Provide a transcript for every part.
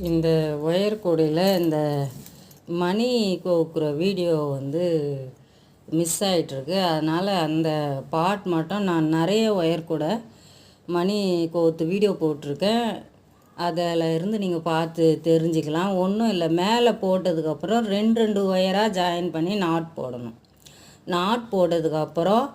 இந்த ஒயர் கூடையில் இந்த மணி கோக்குற வீடியோ மிஸ் ஆகிட்டுருக்கு. அதனால் அந்த பார்ட் மட்டும் நான் நிறைய ஒயர் கூட மணி கோத்து வீடியோ போட்டிருக்கேன். அதில் இருந்து நீங்கள் பார்த்து தெரிஞ்சுக்கலாம். ஒன்றும் இல்லை, மேலே போட்டதுக்கப்புறம் ரெண்டு ஒயராக ஜாயின் பண்ணி நாட் போடணும். நாட் போட்டதுக்கப்புறம்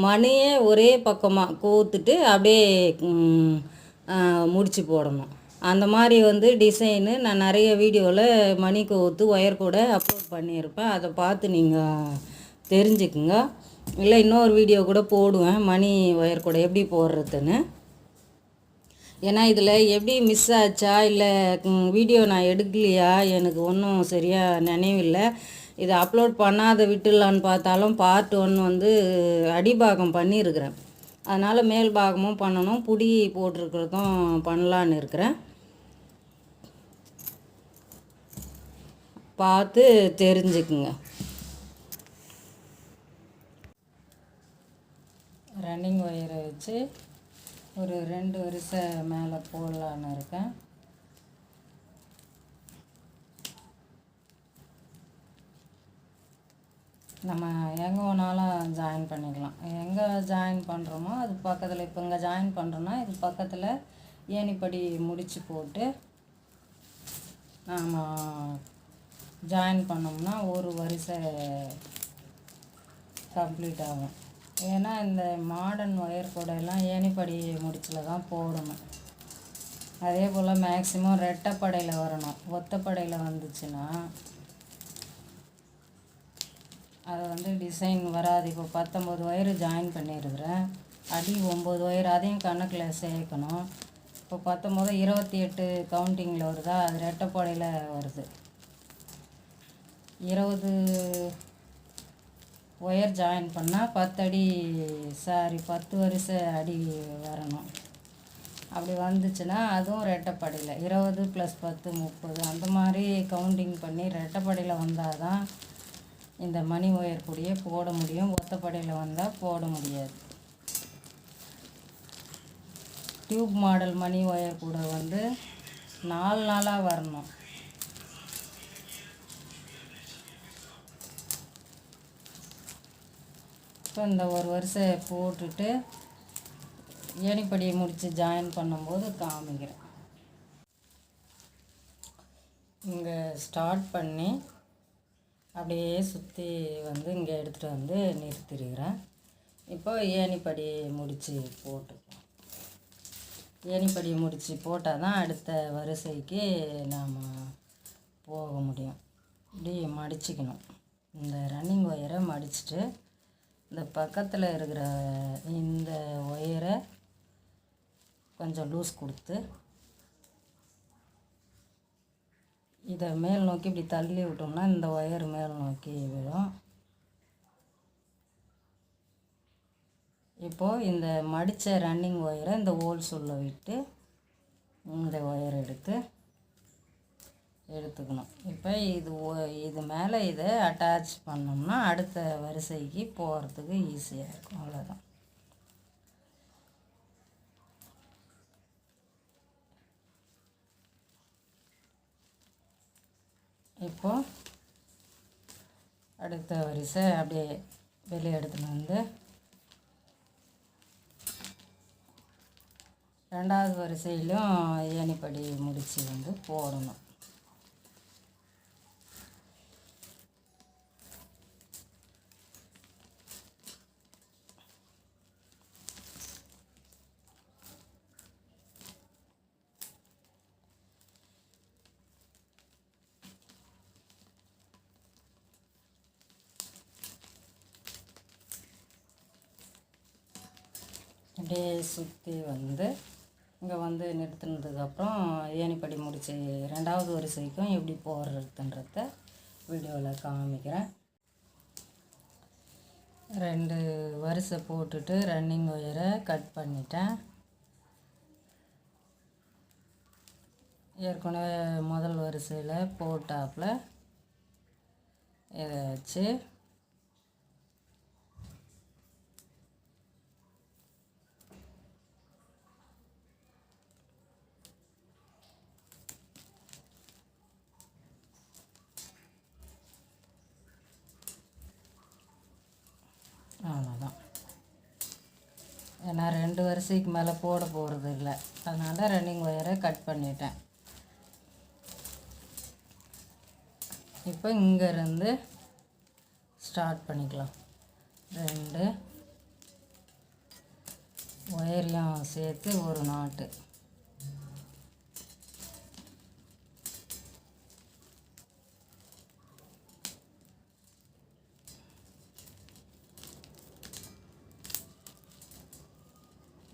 மணியே ஒரே பக்கமாக கோத்துட்டு அப்படியே முடிச்சு போடணும். அந்த மாதிரி டிசைனு நான் நிறைய வீடியோவில் மணி கோத்து ஒயர் கூட அப்லோட் பண்ணியிருப்பேன். அதை பார்த்து நீங்கள் தெரிஞ்சுக்குங்க. இல்லை இன்னொரு வீடியோ கூட போடுவேன் மணி ஒயர் கூட எப்படி போடுறதுன்னு. ஏன்னா இதில் எப்படி மிஸ் ஆச்சா இல்லை வீடியோ நான் எடுக்கலையா எனக்கு ஒன்றும் சரியாக நினைவில்லை. இதை அப்லோட் பண்ணாத விட்டுடலான்னு பார்த்தாலும் பார்ட் 1 அடிபாகம் பண்ணியிருக்கிறேன். அதனால் மேல் பாகமும் பண்ணணும், புடி போட்டிருக்கிறதும் பண்ணலான்னு இருக்கிறேன். பார்த்து தெரிஞ்சுக்குங்க. ரன்னிங் ஒயரை வச்சு ஒரு 2 வரிசை மேலே போடலான்னு இருக்கேன். நம்ம எங்கே வேணாலும் ஜாயின் பண்ணிக்கலாம். எங்கே ஜாயின் பண்ணுறோமோ அது பக்கத்தில், இப்போ இங்கே ஜாயின் பண்ணுறோன்னா இது பக்கத்தில் ஏணிப்படி முடிச்சு போட்டு நாம் ஜாயின் பண்ணோம்னா ஒரு வரிசை கம்ப்ளீட் ஆகும். ஏன்னா இந்த மாடர்ன் ஒயர் கூடையெல்லாம் ஏணிப்படி முடிச்சில் தான் போடணும். அதே போல் மேக்ஸிமம் ரெட்டைப்படையில் வரணும். ஒத்தப்படையில் வந்துச்சுன்னா அது டிசைன் வராது. இப்போ 19 ஒயரு ஜாயின் பண்ணியிருக்கிறேன். அடி 9 ஒயர், அதையும் கணக்கில் சேர்க்கணும். இப்போ 19 28 கவுண்டிங்கில் வருதா, அது ரெட்டைப்படையில் வருது. 20 ஒயர் ஜாயின் பண்ணால் 10 வரிசை அடி வரணும். அப்படி வந்துச்சுன்னா அதுவும் ரெட்டைப்படையில் 20 + 10 30 அந்த மாதிரி கவுண்டிங் பண்ணி ரெட்டைப்படையில் வந்தால் தான் இந்த மணி ஒயர் கூடையே போட முடியும். ஒத்தப்படையில் வந்தால் போட முடியாது. டியூப் மாடல் மணி ஒயர் கூட 4 நாளாக வரணும். இப்போ இந்த ஒரு வரிசை போட்டுட்டு ஏணிப்படியை முடித்து ஜாயின் பண்ணும்போது காமிக்கிறேன். இங்கே ஸ்டார்ட் பண்ணி அப்படியே சுற்றி இங்கே எடுத்துகிட்டு நிறுத்திருக்கிறேன். இப்போ ஏணிப்படி முடித்து போட்டுக்கலாம். ஏணிப்படி முடித்து போட்டால் தான் அடுத்த வரிசைக்கு நாம் போக முடியும். இப்படி மடிச்சுக்கணும். இந்த ரன்னிங் ஒயரை மடிச்சுட்டு இந்த பக்கத்தில் இருக்கிற இந்த ஒயரை கொஞ்சம் லூஸ் கொடுத்து இதை மேல் நோக்கி இப்படி தள்ளி விட்டோம்னா இந்த ஒயர் மேல் நோக்கி விடும். இப்போது இந்த மடித்த ரன்னிங் ஒயரை இந்த ஹோல்ஸ் உள்ள விட்டு இந்த ஒயர் எடுத்துக்கணும். இப்போ இது மேலே இதை அட்டாச் பண்ணோம்னா அடுத்த வரிசைக்கு போகிறதுக்கு ஈஸியாக இருக்கும். அவ்வளோதான். இப்போது அடுத்த வரிசை அப்படியே வெளியே எடுத்துன்னு ரெண்டாவது வரிசையிலும் ஏணிப்படி முடித்து போடணும். அப்படியே சுற்றி இங்கே நிறுத்தினதுக்கப்புறம் ஏணிப்படி முடித்து ரெண்டாவது வரிசைக்கும் எப்படி போடுறதுன்றத வீடியோவில் காமிக்கிறேன். 2 வரிசை போட்டுட்டு ரன்னிங் ஒயரை கட் பண்ணிட்டேன். ஏற்கனவே முதல் வரிசையில் போட்டாப்பில் இதை வச்சு ஏன்னா 2 வரிசைக்கு மேலே போட போகிறது இல்லை, அதனால் ரன்னிங் ஒயரை கட் பண்ணிட்டேன். இப்போ இங்கேருந்து ஸ்டார்ட் பண்ணிக்கலாம். 2 ஒயரையும் சேர்த்து ஒரு நாட்டு.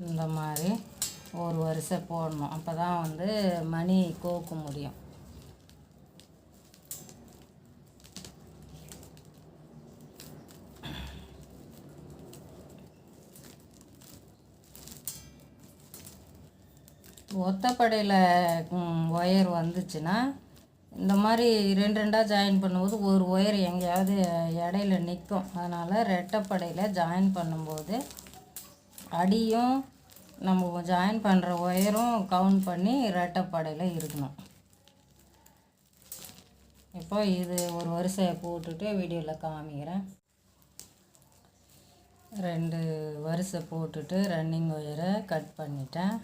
இந்த மாதிரி ஒரு வரிசை போடணும், அப்போ தான் வந்து மணி கோக்க முடியும். ஒத்தப்படையில் ஒயர் வந்துச்சுன்னா இந்த மாதிரி 2 ஜாயின் பண்ணும்போது ஒரு ஒயர் எங்கேயாவது இடையில நிற்கும். அதனால் ரெட்டைப்படையில் ஜாயின் பண்ணும்போது அடியும் நம்ம ஜாயின் பண்ணுற ஒயரும் கவுண்ட் பண்ணி ரெட்டைப்படையில் இருக்கணும். இப்போ இது ஒரு வரிசையை போட்டுட்டு வீடியோவில் காமிக்கிறேன். 2 வரிசை போட்டுட்டு ரன்னிங் ஒயரை கட் பண்ணிட்டேன்.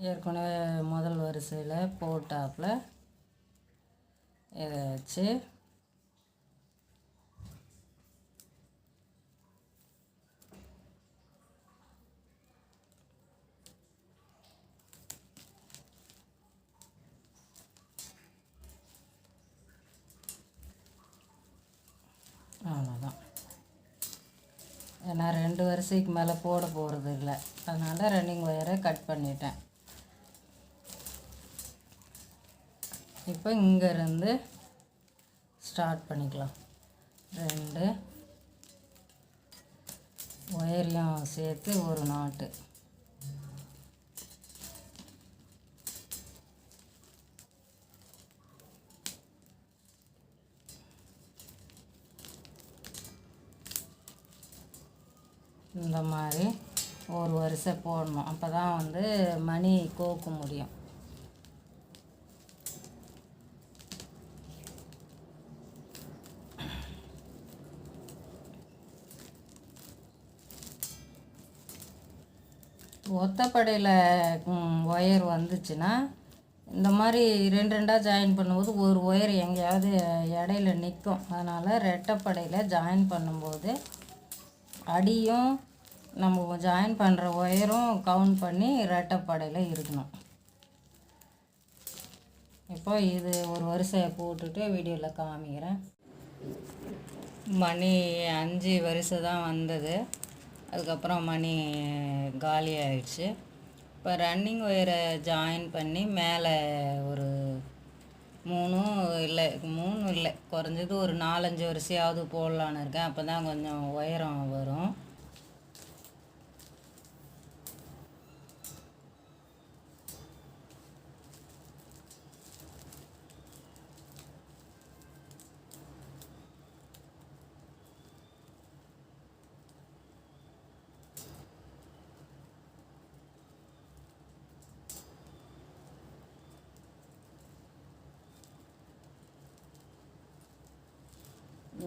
ஏற்கனவே முதல் வரிசையில் போட்டாப்பில் இதை வச்சு அவ்வளோதான். ஏன்னா 2 வரிசைக்கு மேலே போட போகிறது இல்லை, அதனால் ரன்னிங் ஒயரை கட் பண்ணிட்டேன். இப்போ இங்கேருந்து ஸ்டார்ட் பண்ணிக்கலாம். 2 ஒயரையும் சேர்த்து ஒரு நாட்டு. இந்த மாதிரி ஒரு வரிசை போடணும், அப்போ தான் வந்து மணி கோக்க முடியும். ஒத்தப்படையில் ஒயர் வந்துச்சுன்னா இந்த மாதிரி 2 ஜாயின் பண்ணும்போது ஒரு ஒயர் எங்கேயாவது இடையில நிற்கும். அதனால் ரெட்டைப்படையில் ஜாயின் பண்ணும்போது அடியும் நம்ம ஜாயின் பண்ணுற ஒயரும் கவுண்ட் பண்ணி ரெட்டைப்படையில் இருக்கணும். இப்போ இது ஒரு வரிசையை போட்டுட்டு வீடியோவில் காமிக்கிறேன். மணி 5 வரிசை தான் வந்தது, அதுக்கப்புறம் மணி காலி ஆயிடுச்சு. இப்போ ரன்னிங் ஒயரை ஜாயின் பண்ணி மேலே ஒரு 3 இல்லை குறைஞ்சது ஒரு 4-5 வரிசையாவது போடலான்னு இருக்கேன். அப்போ தான் கொஞ்சம் உயரம் வரும்.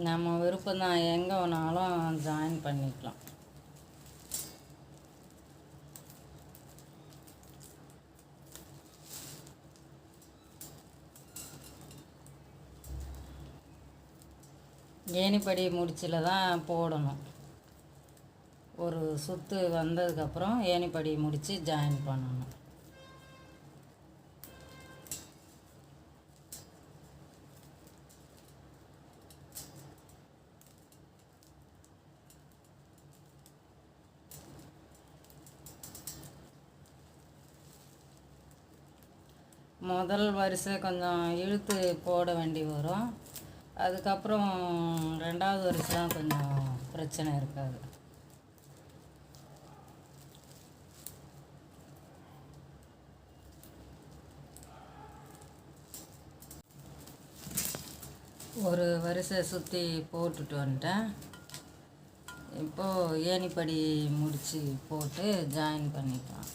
நம்ம விருப்பம் தான், எங்கே வேணாலும் ஜாயின் பண்ணிக்கலாம். ஏணிப்படி முடிச்சில் தான் போடணும். ஒரு சுற்று வந்ததுக்கப்புறம் ஏணிப்படி முடித்து ஜாயின் பண்ணணும். முதல் வரிசை கொஞ்சம் இழுத்து போட வேண்டி வரும், அதுக்கப்புறம் 2வது வரிசைலாம் கொஞ்சம் பிரச்சனை இருக்காது. ஒரு வரிசை சுற்றி போட்டுட்டு வந்துட்டேன். இப்போது ஏணிப்படி முடித்து போட்டு ஜாயின் பண்ணிக்கலாம்.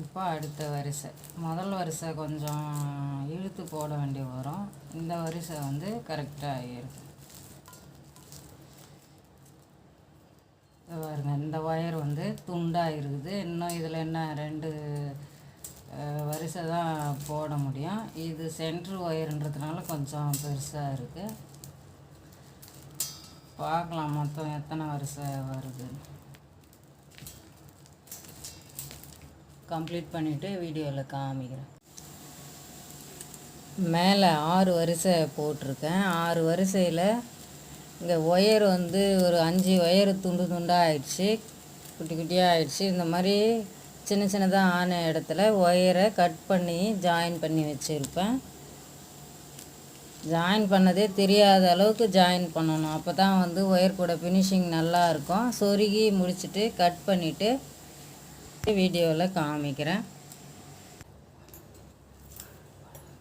இப்போ அடுத்த வரிசை, முதல் வரிசை கொஞ்சம் இழுத்து போட வேண்டி வரும். இந்த வரிசை வந்து கரெக்டாக ஆகிருக்கு. பாருங்க, இந்த ஒயர் வந்து துண்டாக இருக்குது. இன்னும் இதில் என்ன 2 வரிசை தான் போட முடியும். இது சென்ட்ரு ஒயருன்றதுனால கொஞ்சம் பெருசாக இருக்குது. பார்க்கலாம் மொத்தம் எத்தனை வரிசை வருது. கம்ப்ளீட் பண்ணிவிட்டு வீடியோவில் காமிக்கிறேன். மேலே 6 வரிசை போட்டிருக்கேன். 6 வரிசையில் இங்கே ஒயர் வந்து ஒரு 5 ஒயர் துண்டு துண்டாக ஆயிடுச்சு, குட்டி குட்டியாக ஆயிடுச்சு. இந்த மாதிரி சின்ன சின்னதாக ஆன இடத்துல ஒயரை கட் பண்ணி ஜாயின் பண்ணி வச்சுருப்பேன். ஜாயின் பண்ணதே தெரியாத அளவுக்கு ஜாயின் பண்ணணும். அப்போ தான் வந்து ஒயர் கூட ஃபினிஷிங் நல்லாயிருக்கும். சொருகி முடிச்சுட்டு கட் பண்ணிவிட்டு வீடியோவில் காமிக்கிறேன்.